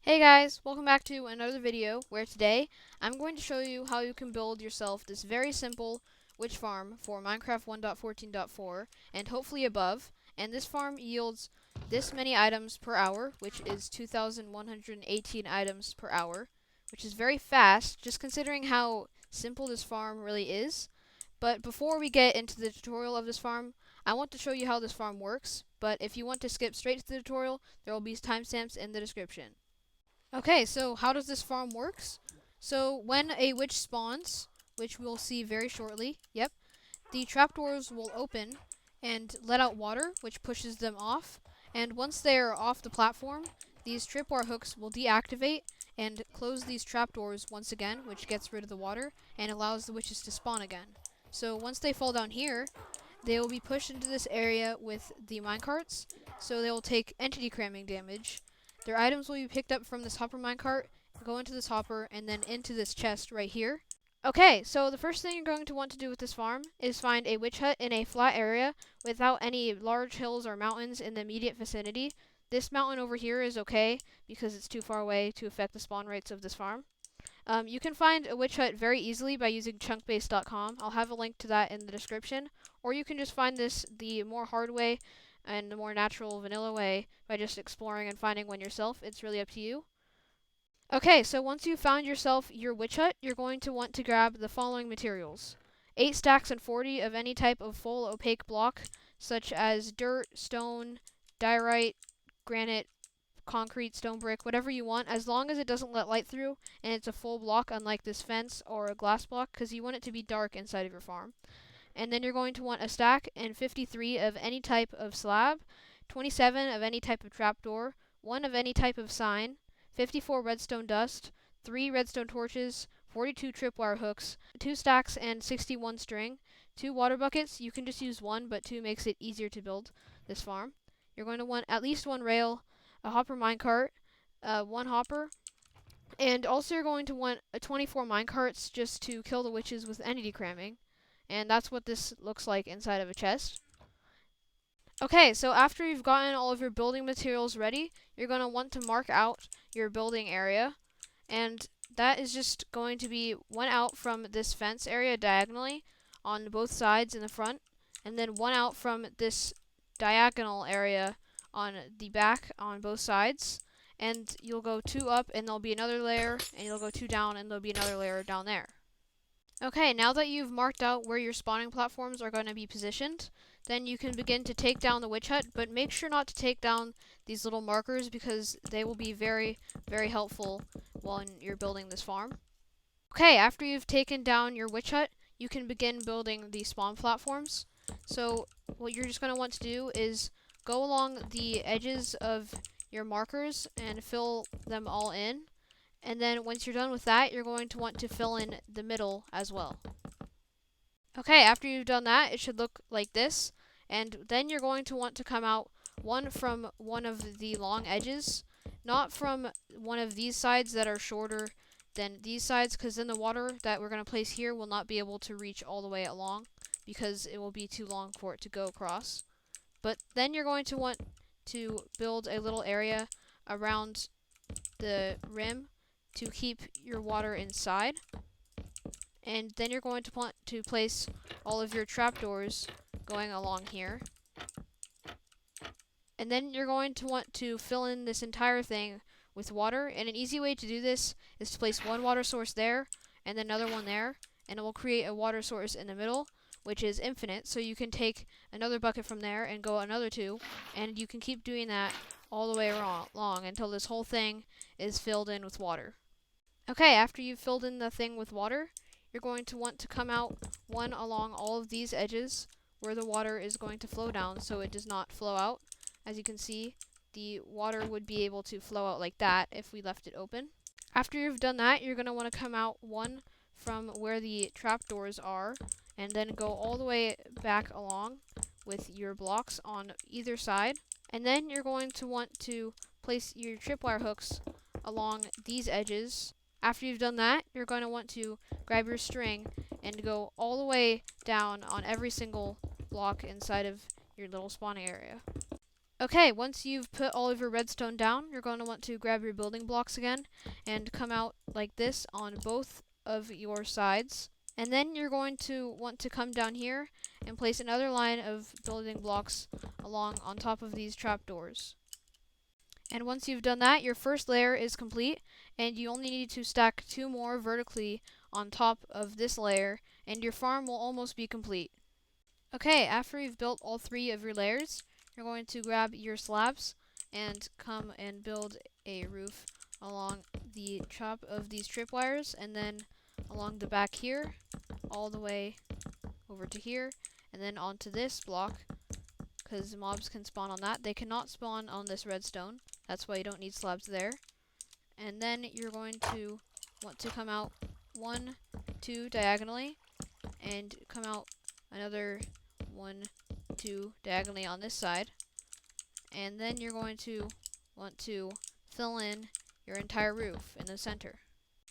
Hey guys, welcome back to another video where today I'm going to show you how you can build yourself this very simple witch farm for Minecraft 1.14.4 and hopefully above. And this farm yields this many items per hour, which is 2,118 items per hour, which is very fast just considering how simple this farm really is. But before we get into the tutorial of this farm, I want to show you how this farm works, but if you want to skip straight to the tutorial, there will be timestamps in the description. Okay, so how does this farm works? So when a witch spawns, which we'll see very shortly, the trapdoors will open and let out water, which pushes them off. And once they are off the platform, these tripwire hooks will deactivate and close these trapdoors once again, which gets rid of the water and allows the witches to spawn again. So once they fall down here, they will be pushed into this area with the minecarts, so they will take entity cramming damage. Their items will be picked up from this hopper minecart, go into this hopper, and then into this chest right here. Okay, so the first thing you're going to want to do with this farm is find a witch hut in a flat area without any large hills or mountains in the immediate vicinity. This mountain over here is okay because it's too far away to affect the spawn rates of this farm. You can find a witch hut very easily by using chunkbase.com. I'll have a link to that in the description. Or you can just find this the more hard way and the more natural vanilla way by just exploring and finding one yourself. It's really up to you. Okay, so once you've found yourself your witch hut, you're going to want to grab the following materials. 8 stacks and 40 of any type of full opaque block, such as dirt, stone, diorite, granite, concrete, stone brick, whatever you want, as long as it doesn't let light through and it's a full block, unlike this fence or a glass block, because you want it to be dark inside of your farm. And then you're going to want a stack and 53 of any type of slab, 27 of any type of trapdoor, 1 of any type of sign, 54 redstone dust, 3 redstone torches, 42 tripwire hooks, 2 stacks and 61 string, 2 water buckets. You can just use 1, but 2 makes it easier to build this farm. You're going to want at least 1 rail, a hopper minecart, 1 hopper, and also you're going to want 24 minecarts just to kill the witches with entity cramming. And that's what this looks like inside of a chest. Okay, so after you've gotten all of your building materials ready, you're going to want to mark out your building area. And that is just going to be 1 out from this fence area diagonally on both sides in the front, and then 1 out from this diagonal area on the back on both sides. And you'll go 2 up and there'll be another layer, and you'll go 2 down and there'll be another layer down there. Okay, now that you've marked out where your spawning platforms are going to be positioned, then you can begin to take down the witch hut, but make sure not to take down these little markers because they will be very, very helpful when you're building this farm. Okay, after you've taken down your witch hut, you can begin building the spawn platforms. So what you're just going to want to do is go along the edges of your markers and fill them all in. And then once you're done with that, you're going to want to fill in the middle as well. Okay, after you've done that, it should look like this. And then you're going to want to come out one from one of the long edges, not from one of these sides that are shorter than these sides, because then the water that we're going to place here will not be able to reach all the way along, because it will be too long for it to go across. But then you're going to want to build a little area around the rim to keep your water inside. And then you're going to want to place all of your trapdoors going along here. And then you're going to want to fill in this entire thing with water. And an easy way to do this is to place 1 water source there and then another one there. And it will create a water source in the middle, which is infinite. So you can take another bucket from there and go another 2. And you can keep doing that all the way along until this whole thing is filled in with water. Okay, after you've filled in the thing with water, you're going to want to come out 1 along all of these edges where the water is going to flow down so it does not flow out. As you can see, the water would be able to flow out like that if we left it open. After you've done that, you're going to want to come out 1 from where the trapdoors are and then go all the way back along with your blocks on either side. And then you're going to want to place your tripwire hooks along these edges. After you've done that, you're going to want to grab your string and go all the way down on every single block inside of your little spawning area. Okay, once you've put all of your redstone down, you're going to want to grab your building blocks again and come out like this on both of your sides. And then you're going to want to come down here and place another line of building blocks along on top of these trapdoors. And once you've done that, your first layer is complete, and you only need to stack 2 more vertically on top of this layer, and your farm will almost be complete. Okay, after you've built all 3 of your layers, you're going to grab your slabs and come and build a roof along the top of these tripwires, and then along the back here, all the way over to here, and then onto this block, because mobs can spawn on that. They cannot spawn on this redstone, that's why you don't need slabs there. And then you're going to want to come out 1, 2 diagonally, and come out another 1, 2 diagonally on this side. And then you're going to want to fill in your entire roof in the center.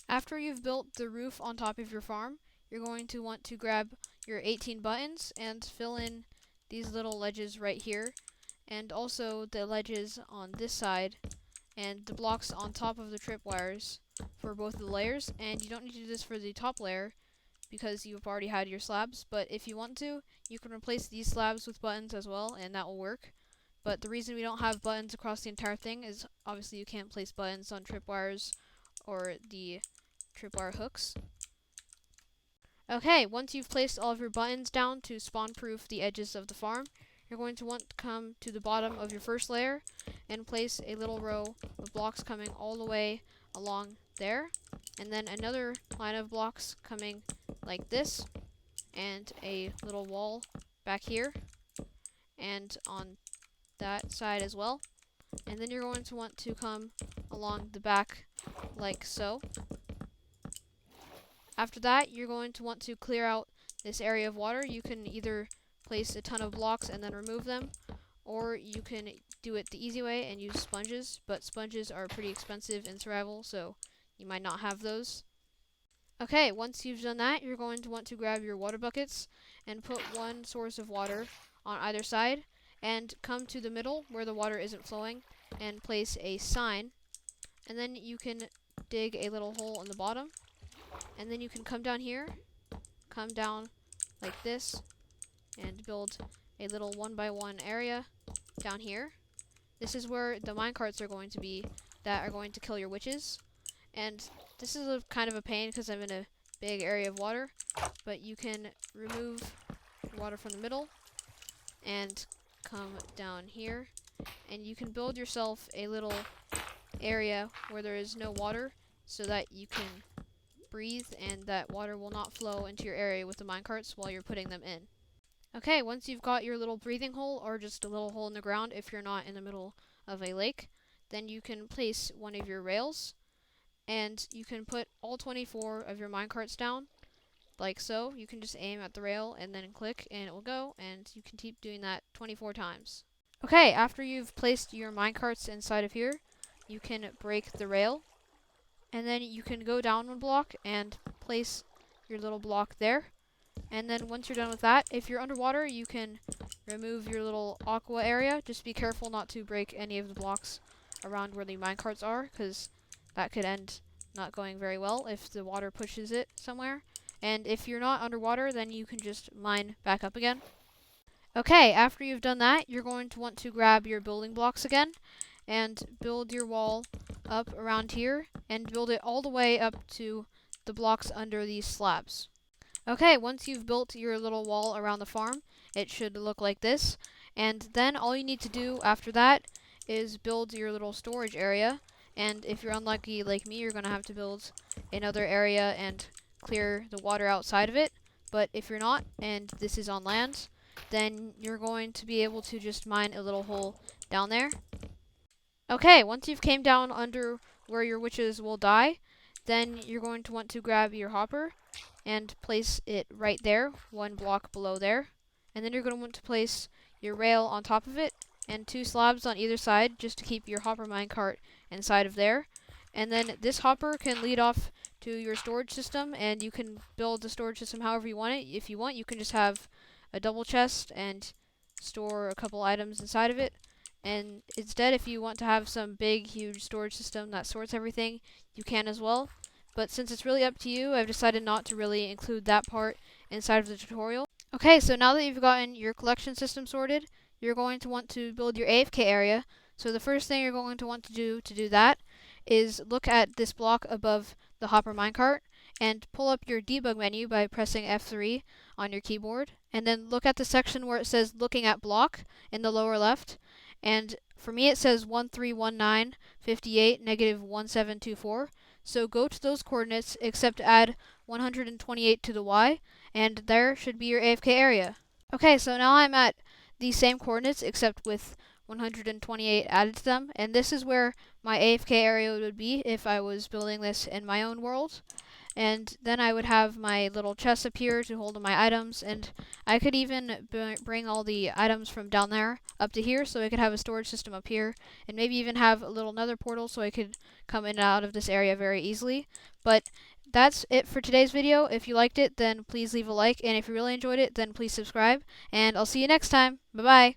After you've built the roof on top of your farm, you're going to want to grab your 18 buttons and fill in these little ledges right here, and also the ledges on this side, and the blocks on top of the tripwires for both of the layers. And you don't need to do this for the top layer because you've already had your slabs, but if you want to, you can replace these slabs with buttons as well, and that will work. But the reason we don't have buttons across the entire thing is obviously you can't place buttons on tripwires or the tripwire hooks. Okay, once you've placed all of your buttons down to spawn-proof the edges of the farm, you're going to want to come to the bottom of your first layer and place a little row of blocks coming all the way along there, and then another line of blocks coming like this, and a little wall back here, and on that side as well. And then you're going to want to come along the back like so. After that, you're going to want to clear out this area of water. You can either place a ton of blocks and then remove them, or you can do it the easy way and use sponges, but sponges are pretty expensive in survival, so you might not have those. Okay, once you've done that, you're going to want to grab your water buckets and put 1 source of water on either side, and come to the middle where the water isn't flowing and place a sign, and then you can dig a little hole in the bottom, and then you can come down here, come down like this, and build a little 1x1 area down here. This is where the minecarts are going to be that are going to kill your witches. And this is a kind of a pain because I'm in a big area of water, but you can remove water from the middle and come down here, and you can build yourself a little area where there is no water so that you can breathe and that water will not flow into your area with the minecarts while you're putting them in. Okay, once you've got your little breathing hole, or just a little hole in the ground if you're not in the middle of a lake, then you can place one of your rails, and you can put all 24 of your minecarts down, like so. You can just aim at the rail and then click and it will go, and you can keep doing that 24 times. Okay, after you've placed your minecarts inside of here, you can break the rail, and then you can go down 1 block and place your little block there. And then once you're done with that, if you're underwater, you can remove your little aqua area. Just be careful not to break any of the blocks around where the minecarts are, because that could end not going very well if the water pushes it somewhere. And if you're not underwater, then you can just mine back up again. Okay, after you've done that, you're going to want to grab your building blocks again and build your wall up around here, and build it all the way up to the blocks under these slabs. Okay, once you've built your little wall around the farm, it should look like this, and then all you need to do after that is build your little storage area. And if you're unlucky like me, you're going to have to build another area and clear the water outside of it. But if you're not, and this is on land, then you're going to be able to just mine a little hole down there. Okay, once you've came down under where your witches will die, then you're going to want to grab your hopper and place it right there, 1 block below there. And then you're going to want to place your rail on top of it, and 2 slabs on either side, just to keep your hopper minecart inside of there. And then this hopper can lead off to your storage system, and you can build the storage system however you want it. If you want, you can just have a double chest and store a couple items inside of it, And instead, if you want to have some big, huge storage system that sorts everything, you can as well. But since it's really up to you, I've decided not to really include that part inside of the tutorial. Okay, so now that you've gotten your collection system sorted, you're going to want to build your AFK area. So the first thing you're going to want to do that is look at this block above the hopper minecart and pull up your debug menu by pressing F3 on your keyboard, and then look at the section where it says looking at block in the lower left. And for me it says 131958 -1724. So go to those coordinates except add 128 to the y, and there should be your AFK area. Okay, so now I'm at the same coordinates except with 128 added to them, and this is where my AFK area would be if I was building this in my own world. And then I would have my little chest up here to hold all my items, and I could even bring all the items from down there up to here, so I could have a storage system up here, and maybe even have a little nether portal so I could come in and out of this area very easily. But that's it for today's video. If you liked it, then please leave a like, and if you really enjoyed it, then please subscribe, and I'll see you next time. Bye-bye!